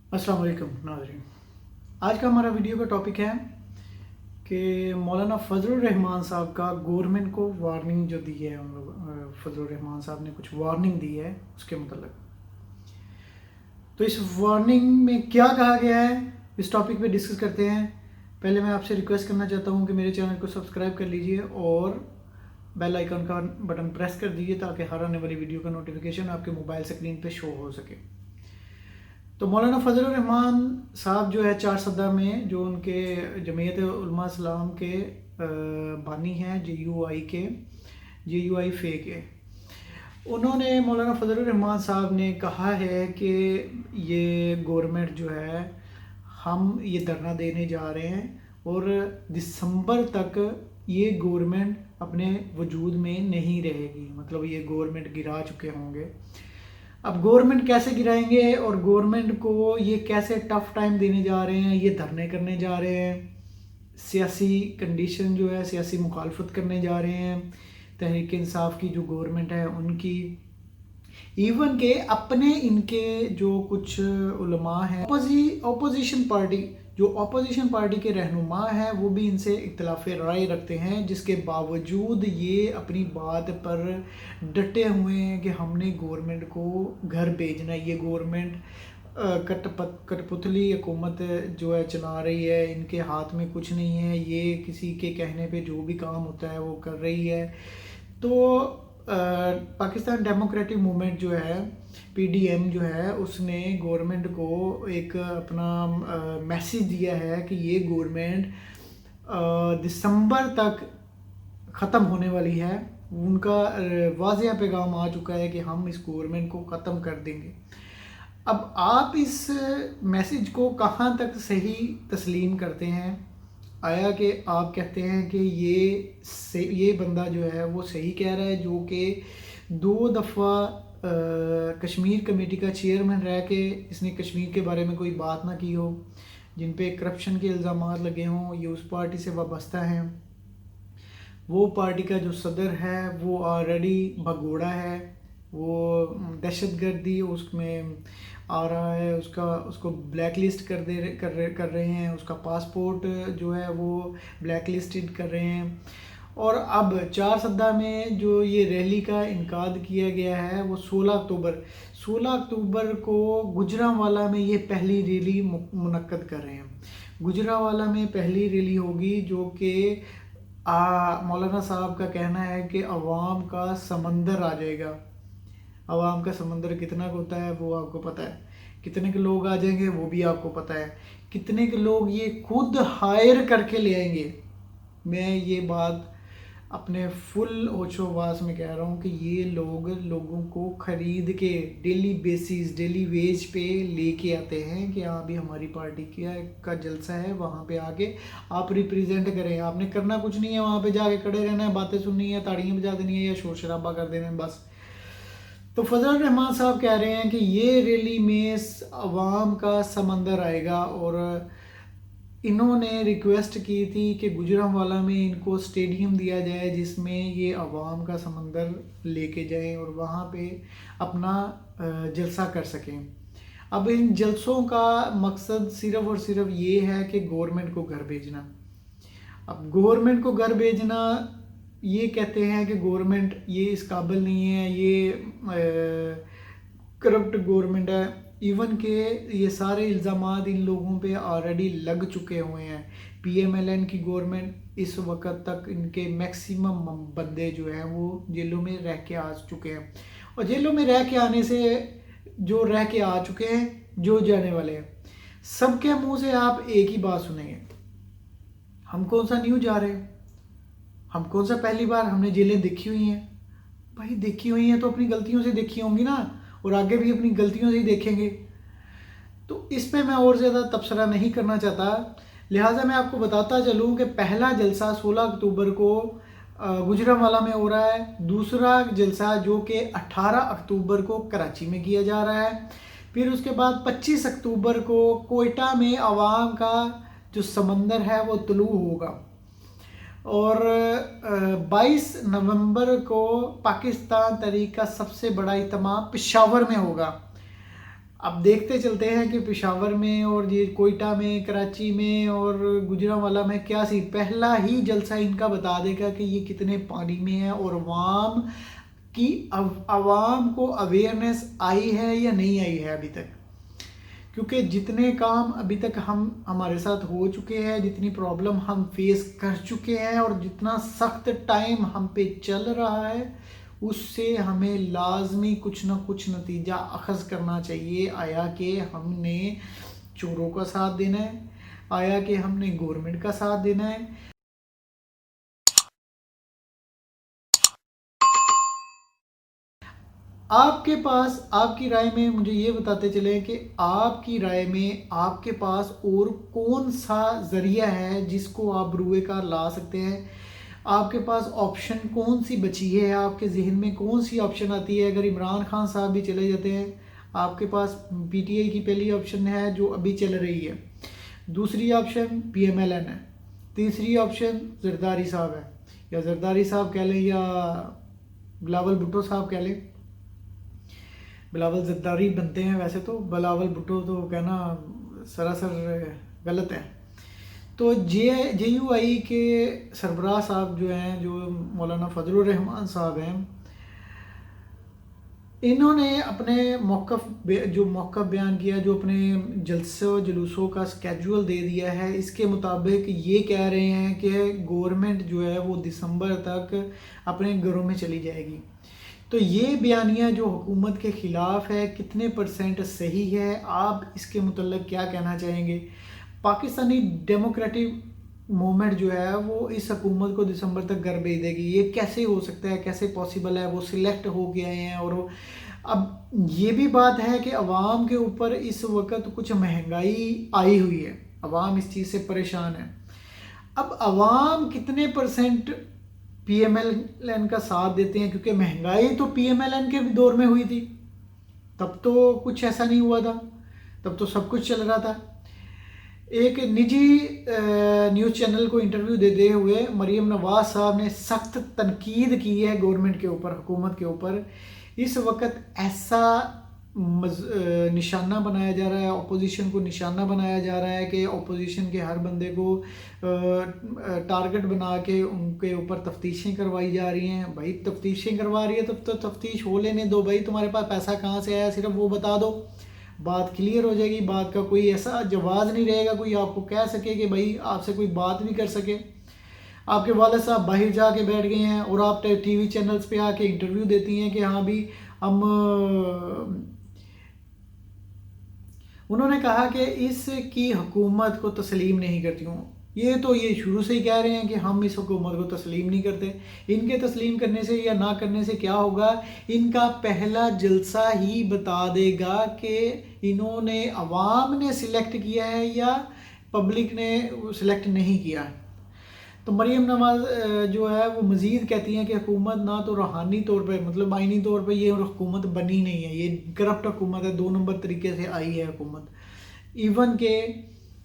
अस्सलाम वालेकुम नाज़रीन। आज का हमारा वीडियो का टॉपिक है कि मौलाना फजलुर रहमान साहब का गवर्नमेंट को वार्निंग जो दी है, उन लोग फजलुर रहमान साहब ने कुछ वार्निंग दी है उसके मतलब। तो इस वार्निंग में क्या कहा गया है, इस टॉपिक पे डिस्कस करते हैं। पहले मैं आपसे रिक्वेस्ट करना चाहता हूँ कि मेरे चैनल को सब्सक्राइब कर लीजिए और बेल आइकन का बटन प्रेस कर दीजिए ताकि हर आने वाली वीडियो का नोटिफिकेशन आपके मोबाइल स्क्रीन पे शो हो सके। तो मौलाना फजलुर रहमान साहब जो है चार सदा में, जो उनके जमीयत उलमा इस्लाम के बानी हैं, JUI फे के, उन्होंने मौलाना फजलुर रहमान साहब ने कहा है कि ये गवर्नमेंट जो है, हम ये धरना देने जा रहे हैं और दिसंबर तक ये गवर्नमेंट अपने वजूद में नहीं रहेगी। मतलब ये गवर्नमेंट गिरा चुके होंगे। अब गवर्नमेंट कैसे गिराएंगे और गवर्नमेंट को ये कैसे टफ टाइम देने जा रहे हैं, ये धरने करने जा रहे हैं, सियासी कंडीशन जो है, सियासी मुखालफत करने जा रहे हैं तहरीक इंसाफ की जो गवर्नमेंट है उनकी। इवन के अपने इनके जो कुछ उलमा हैं, ऑपोजिशन पार्टी, जो ऑपोजिशन पार्टी के रहनुमा हैं, वो भी इनसे इख्तिलाफ राय रखते हैं, जिसके बावजूद ये अपनी बात पर डटे हुए हैं कि हमने गवर्नमेंट को घर भेजना है। ये गवर्नमेंट कठपुतली हुकूमत जो है चला रही है, इनके हाथ में कुछ नहीं है, ये किसी के कहने पे जो भी काम होता है वो कर रही है। तो पाकिस्तान डेमोक्रेटिक मूवमेंट जो है, PDM जो है, उसने गवर्नमेंट को एक अपना मैसेज दिया है कि ये गवर्नमेंट दिसंबर तक ख़त्म होने वाली है। उनका वाज़ेह पैगाम आ चुका है कि हम इस गवर्नमेंट को ख़त्म कर देंगे। अब आप इस मैसेज को कहाँ तक सही तस्लीम करते हैं? आया कि आप कहते हैं कि ये बंदा जो है वो सही कह रहा है, जो कि 2 दफ़ा कश्मीर कमेटी का चेयरमैन रह के इसने कश्मीर के बारे में कोई बात ना की हो, जिन पे करप्शन के इल्ज़ाम लगे हों, ये उस पार्टी से वाबस्ता हैं। वो पार्टी का जो सदर है वो ऑलरेडी भगोड़ा है, वो दहशतगर्दी उसमें आ रहा है, उसको ब्लैक लिस्ट कर रहे हैं, उसका पासपोर्ट जो है वो ब्लैक लिस्टेड कर रहे हैं। और अब चार सद्दा में जो ये रैली का इनकाद किया गया है वो 16 अक्टूबर को गुजरांवाला में ये पहली रैली मुनक्कद कर रहे हैं। गुजरांवाला में पहली रैली होगी, जो कि मौलाना साहब का कहना है कि अवाम का समंदर आ जाएगा। अवाम का समंदर कितना होता है वो आपको पता है, कितने के लोग आ जाएंगे वो भी आपको पता है, कितने के लोग ये खुद हायर करके ले आएंगे। मैं ये बात अपने फुल होशोवास में कह रहा हूँ कि ये लोगों को ख़रीद के डेली बेसिस, डेली वेज पे लेके आते हैं कि हाँ भी हमारी पार्टी का जलसा है, वहाँ पे आके आप रिप्रेजेंट करें। आपने करना कुछ नहीं है, वहाँ पे जाके खड़े रहना है, बातें सुननी है, ताड़ियाँ बजा देनी है या शोर शराबा कर देना है, बस। तो फजल रहमान साहब कह रहे हैं कि ये रैली में अवाम का समंदर आएगा और इन्होंने रिक्वेस्ट की थी कि गुजरांवाला में इनको स्टेडियम दिया जाए जिसमें ये अवाम का समंदर लेके जाएं और वहाँ पे अपना जलसा कर सकें। अब इन जलसों का मकसद सिर्फ़ और सिर्फ ये है कि गवर्नमेंट को घर भेजना। अब गवर्नमेंट को घर भेजना, ये कहते हैं कि गवर्नमेंट ये इस काबिल नहीं है, ये करप्ट गवर्नमेंट है। इवन के ये सारे इल्ज़ामात इन लोगों पे ऑलरेडी लग चुके हुए हैं। PMLN की गवर्नमेंट इस वक्त तक इनके मैक्सिमम बंदे जो हैं वो जेलों में रह के आ चुके हैं, और जेलों में रह के आने से जो रह के आ चुके हैं, जो जाने वाले हैं, सबके मुंह से आप एक ही बात सुनेंगे, हम कौन सा न्यू जा रहे हैं, हम कौन सा पहली बार, हमने जेलें देखी हुई हैं। भाई देखी हुई हैं तो अपनी गलतियों से देखी होंगी ना, और आगे भी अपनी गलतियों से ही देखेंगे। तो इस पे मैं और ज़्यादा तबसरा नहीं करना चाहता, लिहाजा मैं आपको बताता चलूँ कि पहला जलसा 16 अक्टूबर को गुजरांवाला में हो रहा है। दूसरा जलसा जो कि 18 अक्टूबर को कराची में किया जा रहा है। फिर उसके बाद 25 अक्टूबर को कोयटा में अवाम का जो समंदर है वो तुलू होगा, और 22 नवंबर को पाकिस्तान तहरीक का सबसे बड़ा इज्तिमा पेशावर में होगा। अब देखते चलते हैं कि पेशावर में और ये कोयटा में, कराची में और गुजरांवाला में क्या सी पहला ही जलसा इनका बता देगा कि ये कितने पानी में है और अवाम की अवाम को अवेयरनेस आई है या नहीं आई है अभी तक। क्योंकि जितने काम अभी तक हम हमारे साथ हो चुके हैं, जितनी प्रॉब्लम हम फेस कर चुके हैं और जितना सख्त टाइम हम पे चल रहा है, उससे हमें लाजमी कुछ ना कुछ नतीजा अखज़ करना चाहिए। आया कि हमने चोरों का साथ देना है, आया कि हमने गवर्नमेंट का साथ देना है। आपके पास, आपकी राय में मुझे ये बताते चले कि आपकी राय में आपके पास और कौन सा ज़रिया है जिसको आप बरूए कार ला सकते हैं। आपके पास ऑप्शन कौन सी बची है, आपके जहन में कौन सी ऑप्शन आती है। अगर इमरान खान साहब भी चले जाते हैं, आपके पास पीटीआई की पहली ऑप्शन है जो अभी चल रही है, दूसरी ऑप्शन पीएमएलएन है, तीसरी ऑप्शन जरदारी साहब है, या जरदारी साहब कह लें या बिलावल भुट्टो साहब कह लें। बिलावल जद्दारी बनते हैं वैसे तो, बिलावल भुट्टो तो कहना सरासर गलत है। तो JUI के सरबराह साहब जो हैं, जो मौलाना फजलुर रहमान साहब हैं, इन्होंने अपने जो मौक़िफ़ बयान किया, जो अपने जलसों जुलूसों का स्केड्यूल दे दिया है, इसके मुताबिक ये कह रहे हैं कि गवर्नमेंट जो है वो दिसंबर तक अपने घरों में चली जाएगी। तो ये बयानिया जो हुकूमत के ख़िलाफ़ है, कितने % सही है, आप इसके मुतल्लिक़ क्या कहना चाहेंगे? पाकिस्तानी डेमोक्रेटिक मूवमेंट जो है वो इस हुकूमत को दिसंबर तक घर भेज देगी, ये कैसे हो सकता है, कैसे पॉसिबल है? वो सिलेक्ट हो गए हैं और अब ये भी बात है कि अवाम के ऊपर इस वक्त कुछ महंगाई आई हुई है, अवाम इस चीज़ से परेशान है। अब अवाम कितने % PMLN का साथ देते हैं, क्योंकि महंगाई तो PMLN के दौर में हुई थी, तब तो कुछ ऐसा नहीं हुआ था, तब तो सब कुछ चल रहा था। एक निजी न्यूज़ चैनल को इंटरव्यू देते हुए मरीम नवाज साहब ने सख्त तनकीद की है गवर्नमेंट के ऊपर, हुकूमत के ऊपर। इस वक्त ऐसा निशाना बनाया जा रहा है, अपोजिशन को निशाना बनाया जा रहा है कि अपोजिशन के हर बंदे को टारगेट बना के उनके ऊपर तफ्तीशें करवाई जा रही हैं। भाई तफ्तीशें करवा रही है तब तो तफ्तीश हो लेने दो भाई, तुम्हारे पास पैसा कहाँ से आया सिर्फ वो बता दो, बात क्लियर हो जाएगी। बात का कोई ऐसा जवाब नहीं रहेगा कोई आपको कह सके कि भाई आपसे कोई बात भी कर सके। आपके वालिद साहब बाहर जाके बैठ गए हैं और आप टीवी चैनल्स पे आके इंटरव्यू देती हैं कि हाँ भी हम उन्होंने कहा कि इसकी हुकूमत को तस्लीम नहीं करती हूँ। ये शुरू से ही कह रहे हैं कि हम इस हुकूमत को तस्लीम नहीं करते। इनके तस्लीम करने से या ना करने से क्या होगा, इनका पहला जलसा ही बता देगा कि इन्होंने अवाम ने सिलेक्ट किया है या पब्लिक ने सिलेक्ट नहीं किया। तो मरीम नवाज जो है वो मज़ीद कहती हैं कि हुकूमत ना तो रूहानी तौर पर, मतलब आइनी तौर पर ये हुकूमत बनी नहीं है, ये करप्ट हुकूमत है, 2 नंबर तरीके से आई है हुकूमत। इवन के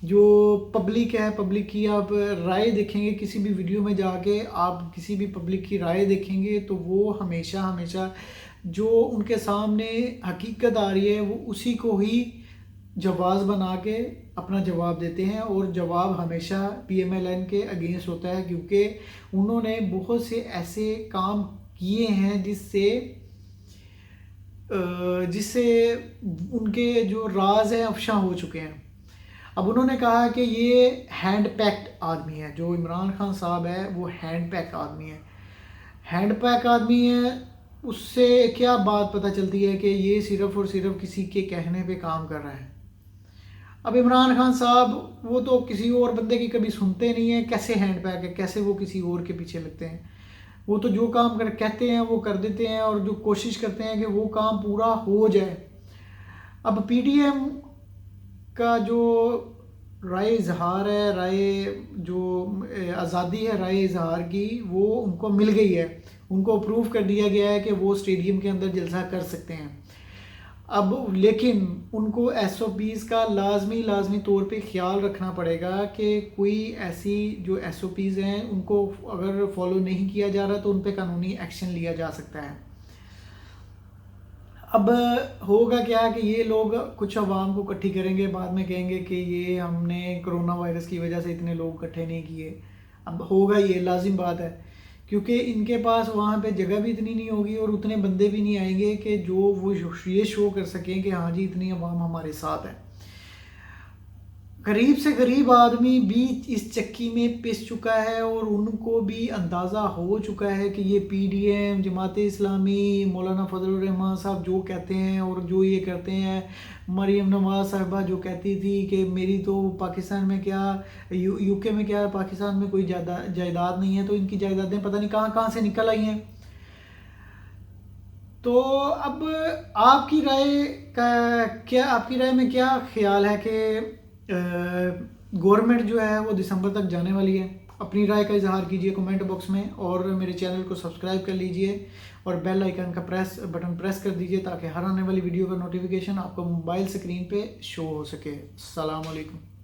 जो पब्लिक है, पब्लिक की आप राय देखेंगे किसी भी वीडियो में जाके, आप किसी भी पब्लिक की राय देखेंगे तो वो हमेशा हमेशा जो उनके सामने हकीकत आ रही है वो उसी को ही जवाब बना के अपना जवाब देते हैं, और जवाब हमेशा PMLN के अगेंस्ट होता है, क्योंकि उन्होंने बहुत से ऐसे काम किए हैं जिससे उनके जो राज हैं अफशा हो चुके हैं। अब उन्होंने कहा कि ये हैंड पैक्ड आदमी है, जो इमरान खान साहब है वो हैंड पैक आदमी है। हैंड पैक आदमी है, उससे क्या बात पता चलती है कि ये सिर्फ़ और सिर्फ किसी के कहने पे काम कर रहा है। अब इमरान खान साहब वो तो किसी और बंदे की कभी सुनते नहीं है, कैसे हैंड पैक है, कैसे वो किसी और के पीछे लगते हैं। वो तो जो काम कर कहते हैं वो कर देते हैं, और जो कोशिश करते हैं कि वो काम पूरा हो जाए। अब PTM का जो राय इजहार है, जो आज़ादी है राय इजहार की, वो उनको मिल गई है, उनको अप्रूव कर दिया गया है कि वो स्टेडियम के अंदर जलसा कर सकते हैं। अब लेकिन उनको SOPs का लाजमी तौर पे ख्याल रखना पड़ेगा कि कोई ऐसी जो SOPs हैं उनको अगर फॉलो नहीं किया जा रहा तो उन पे कानूनी एक्शन लिया जा सकता है। अब होगा क्या कि ये लोग कुछ आवाम को इकट्ठी करेंगे, बाद में कहेंगे कि ये हमने कोरोना वायरस की वजह से इतने लोग इकट्ठे नहीं किए। अब होगा, ये लाजिम बात है, क्योंकि इनके पास वहाँ पे जगह भी इतनी नहीं होगी और उतने बंदे भी नहीं आएंगे कि जो वो ये शो कर सकें कि हाँ जी इतनी आवाम हमारे साथ है। गरीब से गरीब आदमी भी इस चक्की में पिस चुका है और उनको भी अंदाज़ा हो चुका है कि ये पीडीएम, जमात इस्लामी, मौलाना फजलुर रहमान साहब जो कहते हैं और जो ये करते हैं, मरीम नवाज साहिबा जो कहती थी कि मेरी तो पाकिस्तान में क्या, यूके में क्या, पाकिस्तान में कोई जायदाद नहीं है, तो इनकी जायदादें पता नहीं कहाँ कहाँ से निकल आई हैं। तो अब आपकी राय का क्या, आपकी राय में क्या ख्याल है कि गवर्नमेंट जो है वो दिसंबर तक जाने वाली है? अपनी राय का इजहार कीजिए कमेंट बॉक्स में और मेरे चैनल को सब्सक्राइब कर लीजिए और बेल आइकन का बटन प्रेस कर दीजिए ताकि हर आने वाली वीडियो का नोटिफिकेशन आपको मोबाइल स्क्रीन पे शो हो सके। अस्सलाम वालेकुम।